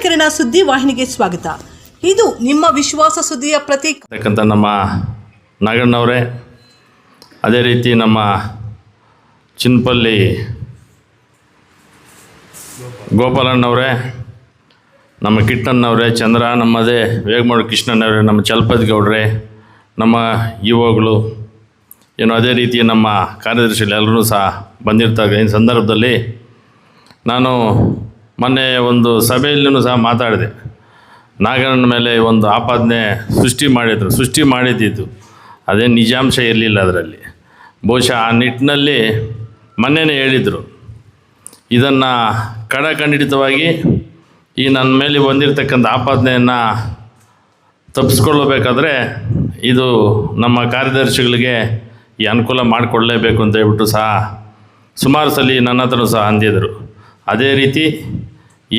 ಕಿರಣ ಸುದ್ದಿ ವಾಹಿನಿಗೆ ಸ್ವಾಗತ. ಇದು ನಿಮ್ಮ ವಿಶ್ವಾಸ ಸುದ್ದಿಯ ಪ್ರತೀಕ. ನಮ್ಮ ನಾಗಣ್ಣವರೇ, ಅದೇ ರೀತಿ ನಮ್ಮ ಚಿನ್ಪಲ್ಲಿ ಗೋಪಾಲಣ್ಣವರೇ, ನಮ್ಮ ಕಿಟ್ಟಣ್ಣವರೇ, ಚಂದ್ರ, ನಮ್ಮದೇ ವೇಗಮೂಡು ಕೃಷ್ಣಣ್ಣವರೇ, ನಮ್ಮ ಚಲಪತಿ ಗೌಡ್ರೆ, ನಮ್ಮ ಯುವಗಳು ಏನು, ಅದೇ ರೀತಿ ನಮ್ಮ ಕಾರ್ಯದರ್ಶಿಗಳು ಎಲ್ಲರೂ ಸಹ ಬಂದಿರ್ತಾರೆ. ಈ ಸಂದರ್ಭದಲ್ಲಿ ನಾನು ಮೊನ್ನೆ ಒಂದು ಸಭೆಯಲ್ಲೂ ಸಹ ಮಾತಾಡಿದೆ. ನಾಗಣ್ಣನ ಮೇಲೆ ಒಂದು ಆಪಾದನೆ ಸೃಷ್ಟಿ ಮಾಡಿದ್ದಿದ್ದು ಅದೇ ನಿಜಾಂಶ ಇರಲಿಲ್ಲ ಅದರಲ್ಲಿ. ಬಹುಶಃ ಆ ನಿಟ್ಟಿನಲ್ಲಿ ಮೊನ್ನೆನೇ ಹೇಳಿದರು, ಇದನ್ನು ಖಡಾಖಂಡಿತವಾಗಿ ಈ ನನ್ನ ಮೇಲೆ ಬಂದಿರತಕ್ಕಂಥ ಆಪಾದನೆಯನ್ನು ತಪ್ಪಿಸ್ಕೊಳ್ಬೇಕಾದ್ರೆ ಇದು ನಮ್ಮ ಕಾರ್ಯದರ್ಶಿಗಳಿಗೆ ಈ ಅನುಕೂಲ ಮಾಡಿಕೊಡಲೇಬೇಕು ಅಂತ ಹೇಳ್ಬಿಟ್ಟು ಸಹ ಸುಮಾರು ಸಲ ನನ್ನ ಹತ್ರನೂ ಸಹ ಅಂದಿದ್ದರು. ಅದೇ ರೀತಿ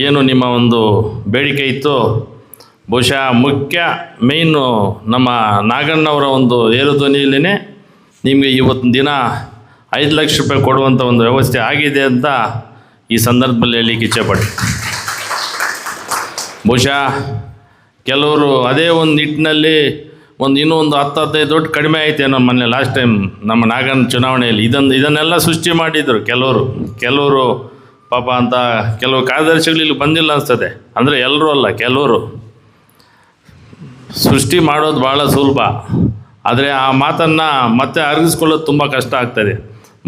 ಏನು ನಿಮ್ಮ ಒಂದು ಬೇಡಿಕೆ ಇತ್ತು, ಬಹುಶಃ ಮೇಯ್ನು ನಮ್ಮ ನಾಗಣ್ಣವರ ಒಂದು ಏರುಧ್ವನಿಯಲ್ಲೇ ನಿಮಗೆ ಇವತ್ತಿನ ದಿನ 5 ಲಕ್ಷ ರೂಪಾಯಿ ಕೊಡುವಂಥ ಒಂದು ವ್ಯವಸ್ಥೆ ಆಗಿದೆ ಅಂತ ಈ ಸಂದರ್ಭದಲ್ಲಿ ಹೇಳಲಿಕ್ಕೆ ಇಚ್ಛೆಪಟ್ಟೆ. ಬಹುಶಃ ಕೆಲವರು ಅದೇ ಒಂದು ನಿಟ್ಟಿನಲ್ಲಿ ಇನ್ನೂ ಒಂದು 10-15 ದೊಡ್ಡ ಕಡಿಮೆ ಆಯ್ತೇನೋ ಮೊನ್ನೆ ಲಾಸ್ಟ್ ಟೈಮ್ ನಮ್ಮ ನಾಗಣ್ಣ ಚುನಾವಣೆಯಲ್ಲಿ ಇದನ್ನೆಲ್ಲ ಸೃಷ್ಟಿ ಮಾಡಿದರು ಕೆಲವರು ಪಾಪ ಅಂತ. ಕೆಲವು ಕಾರ್ಯದರ್ಶಿಗಳು ಇಲ್ಲಿ ಬಂದಿಲ್ಲ ಅನಿಸ್ತದೆ, ಅಂದರೆ ಎಲ್ಲರೂ ಅಲ್ಲ, ಕೆಲವರು. ಸೃಷ್ಟಿ ಮಾಡೋದು ಭಾಳ ಸುಲಭ, ಆದರೆ ಆ ಮಾತನ್ನು ಮತ್ತೆ ಅರಗಿಸ್ಕೊಳ್ಳೋದು ತುಂಬ ಕಷ್ಟ ಆಗ್ತದೆ.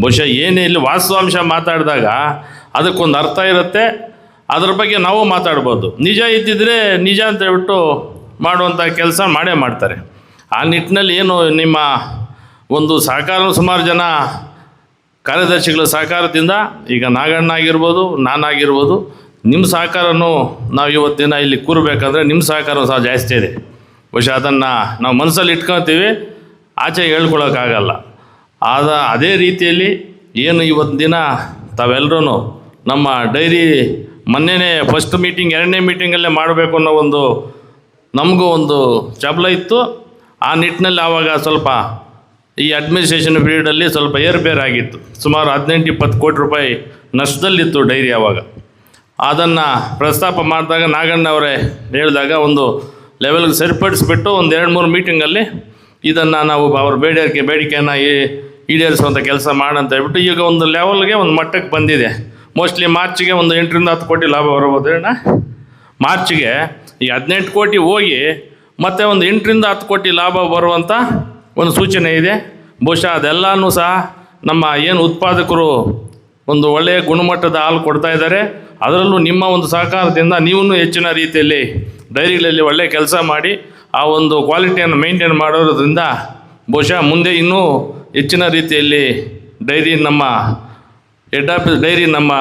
ಬಹುಶಃ ಏನೇ ಇಲ್ಲಿ ವಾಸ್ತವಾಂಶ ಮಾತಾಡಿದಾಗ ಅದಕ್ಕೊಂದು ಅರ್ಥ ಇರುತ್ತೆ, ಅದ್ರ ಬಗ್ಗೆ ನಾವು ಮಾತಾಡ್ಬೋದು. ನಿಜ ಇದ್ದಿದ್ರೆ ನಿಜ ಅಂತ ಹೇಳ್ಬಿಟ್ಟು ಮಾಡುವಂಥ ಕೆಲಸ ಮಾಡೇ ಮಾಡ್ತಾರೆ. ಆ ನಿಟ್ಟಿನಲ್ಲಿ ಏನು ನಿಮ್ಮ ಒಂದು ಸಹಕಾರ, ಸುಮಾರು ಜನ ಕಾರ್ಯದರ್ಶಿಗಳ ಸಹಕಾರದಿಂದ ಈಗ ನಾಗಣ್ಣ ಆಗಿರ್ಬೋದು, ನಾನಾಗಿರ್ಬೋದು, ನಿಮ್ಮ ಸಹಕಾರನೂ ನಾವು ಇವತ್ತಿನ ಇಲ್ಲಿ ಕೂರಬೇಕಾದ್ರೆ ನಿಮ್ಮ ಸಹಕಾರ ಸಹ ಜಾಸ್ತಿ ಇದೆ. ಬಹುಶಃ ಅದನ್ನು ನಾವು ಮನಸ್ಸಲ್ಲಿ ಇಟ್ಕೊತೀವಿ, ಆಚೆ ಹೇಳ್ಕೊಳಕ್ಕಾಗಲ್ಲ. ಅದೇ ರೀತಿಯಲ್ಲಿ ಏನು ಇವತ್ತಿನ ದಿನ ತಾವೆಲ್ಲರೂ ನಮ್ಮ ಡೈರಿ ಮೊನ್ನೆನೇ ಫಸ್ಟ್ ಮೀಟಿಂಗ್, 2ನೇ ಮೀಟಿಂಗಲ್ಲೇ ಮಾಡಬೇಕು ಅನ್ನೋ ಒಂದು ನಮಗೂ ಒಂದು ಚಪಲ ಇತ್ತು. ಆ ನಿಟ್ಟಿನಲ್ಲಿ ಆವಾಗ ಸ್ವಲ್ಪ ಈ ಅಡ್ಮಿನಿಸ್ಟ್ರೇಷನ್ ಪೀರಿಯಡಲ್ಲಿ ಸ್ವಲ್ಪ ಏರುಪೇರಾಗಿತ್ತು. ಸುಮಾರು 18-20 ಕೋಟಿ ರೂಪಾಯಿ ನಷ್ಟದಲ್ಲಿತ್ತು ಡೈರಿ ಆವಾಗ. ಅದನ್ನು ಪ್ರಸ್ತಾಪ ಮಾಡಿದಾಗ ನಾಗಣ್ಣವರೇ ಹೇಳಿದಾಗ ಒಂದು ಲೆವೆಲ್ಗೆ ಸರಿಪಡಿಸ್ಬಿಟ್ಟು ಒಂದು 2-3 ಮೀಟಿಂಗಲ್ಲಿ ಇದನ್ನು ನಾವು ಅವ್ರ ಬೇಡಿಕೆಯನ್ನು ಈಡೇರಿಸುವಂಥ ಕೆಲಸ ಮಾಡಂತ ಹೇಳ್ಬಿಟ್ಟು ಈಗ ಒಂದು ಲೆವೆಲ್ಗೆ, ಒಂದು ಮಟ್ಟಕ್ಕೆ ಬಂದಿದೆ. ಮೋಸ್ಟ್ಲಿ ಮಾರ್ಚಿಗೆ ಒಂದು 8-10 ಕೋಟಿ ಲಾಭ ಬರಬಹುದು ಅಣ್ಣ. ಮಾರ್ಚಿಗೆ ಈ 18 ಕೋಟಿ ಹೋಗಿ ಮತ್ತು ಒಂದು 8-10 ಕೋಟಿ ಲಾಭ ಬರುವಂಥ ಒಂದು ಸೂಚನೆ ಇದೆ. ಬಹುಶಃ ಅದೆಲ್ಲನೂ ಸಹ ನಮ್ಮ ಏನು ಉತ್ಪಾದಕರು ಒಂದು ಒಳ್ಳೆಯ ಗುಣಮಟ್ಟದ ಹಾಲು ಕೊಡ್ತಾ ಇದ್ದಾರೆ. ಅದರಲ್ಲೂ ನಿಮ್ಮ ಒಂದು ಸಹಕಾರದಿಂದ ನೀವು ಹೆಚ್ಚಿನ ರೀತಿಯಲ್ಲಿ ಡೈರಿಗಳಲ್ಲಿ ಒಳ್ಳೆಯ ಕೆಲಸ ಮಾಡಿ ಆ ಒಂದು ಕ್ವಾಲಿಟಿಯನ್ನು ಮೇಂಟೈನ್ ಮಾಡೋದ್ರಿಂದ ಬಹುಶಃ ಮುಂದೆ ಇನ್ನೂ ಹೆಚ್ಚಿನ ರೀತಿಯಲ್ಲಿ ಡೈರಿ, ನಮ್ಮ ಹೆಡ್ ಆಫೀಸ್ ಡೈರಿ, ನಮ್ಮ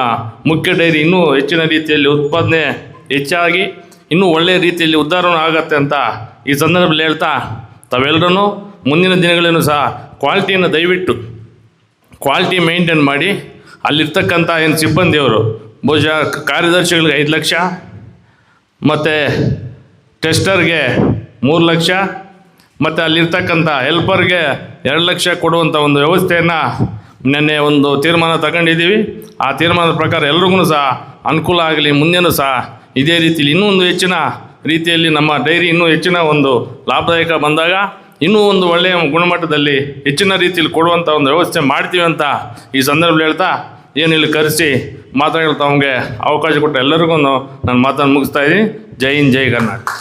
ಮುಖ್ಯ ಡೈರಿ ಇನ್ನೂ ಹೆಚ್ಚಿನ ರೀತಿಯಲ್ಲಿ ಉತ್ಪಾದನೆ ಹೆಚ್ಚಾಗಿ ಇನ್ನೂ ಒಳ್ಳೆಯ ರೀತಿಯಲ್ಲಿ ಉದ್ಧಾರನೂ ಆಗುತ್ತೆ ಅಂತ ಈ ಸಂದರ್ಭದಲ್ಲಿ ಹೇಳ್ತಾ, ತಾವೆಲ್ಲರೂ ಮುಂದಿನ ದಿನಗಳೇನು ಸಹ ಕ್ವಾಲಿಟಿಯನ್ನು ದಯವಿಟ್ಟು ಕ್ವಾಲಿಟಿ ಮೇಂಟೈನ್ ಮಾಡಿ. ಅಲ್ಲಿರ್ತಕ್ಕಂಥ ಏನು ಸಿಬ್ಬಂದಿಯವರು, ಬಹುಶಃ ಕಾರ್ಯದರ್ಶಿಗಳಿಗೆ 5 ಲಕ್ಷ ಮತ್ತು ಟೆಸ್ಟರ್ಗೆ 3 ಲಕ್ಷ ಮತ್ತು ಅಲ್ಲಿರ್ತಕ್ಕಂಥ ಹೆಲ್ಪರ್ಗೆ 2 ಲಕ್ಷ ಕೊಡುವಂಥ ಒಂದು ವ್ಯವಸ್ಥೆಯನ್ನು ನಿನ್ನೆ ಒಂದು ತೀರ್ಮಾನ ತಗೊಂಡಿದ್ದೀವಿ. ಆ ತೀರ್ಮಾನದ ಪ್ರಕಾರ ಎಲ್ರಿಗೂ ಸಹ ಅನುಕೂಲ ಆಗಲಿ. ಮುಂದೆನೂ ಸಹ ಇದೇ ರೀತಿಯಲ್ಲಿ ಇನ್ನೂ ಒಂದು ಹೆಚ್ಚಿನ ರೀತಿಯಲ್ಲಿ ನಮ್ಮ ಡೈರಿ ಇನ್ನೂ ಹೆಚ್ಚಿನ ಒಂದು ಲಾಭದಾಯಕ ಬಂದಾಗ ಇನ್ನೂ ಒಂದು ಒಳ್ಳೆಯ ಗುಣಮಟ್ಟದಲ್ಲಿ ಹೆಚ್ಚಿನ ರೀತಿಯಲ್ಲಿ ಕೊಡುವಂಥ ಒಂದು ವ್ಯವಸ್ಥೆ ಮಾಡ್ತೀವಿ ಅಂತ ಈ ಸಂದರ್ಭದಲ್ಲಿ ಹೇಳ್ತಾ, ಏನಿಲ್ಲಿ ಕರೆಸಿ ಮಾತಾಡಲು ತಮಗೆ ಅವಕಾಶ ಕೊಟ್ಟ ಎಲ್ಲರಿಗೂ ನಾನು ಮಾತನ್ನು ಮುಗಿಸ್ತಾ ಇದ್ದೀನಿ. ಜೈ ಹಿಂದ್, ಜೈ ಕರ್ನಾಟಕ.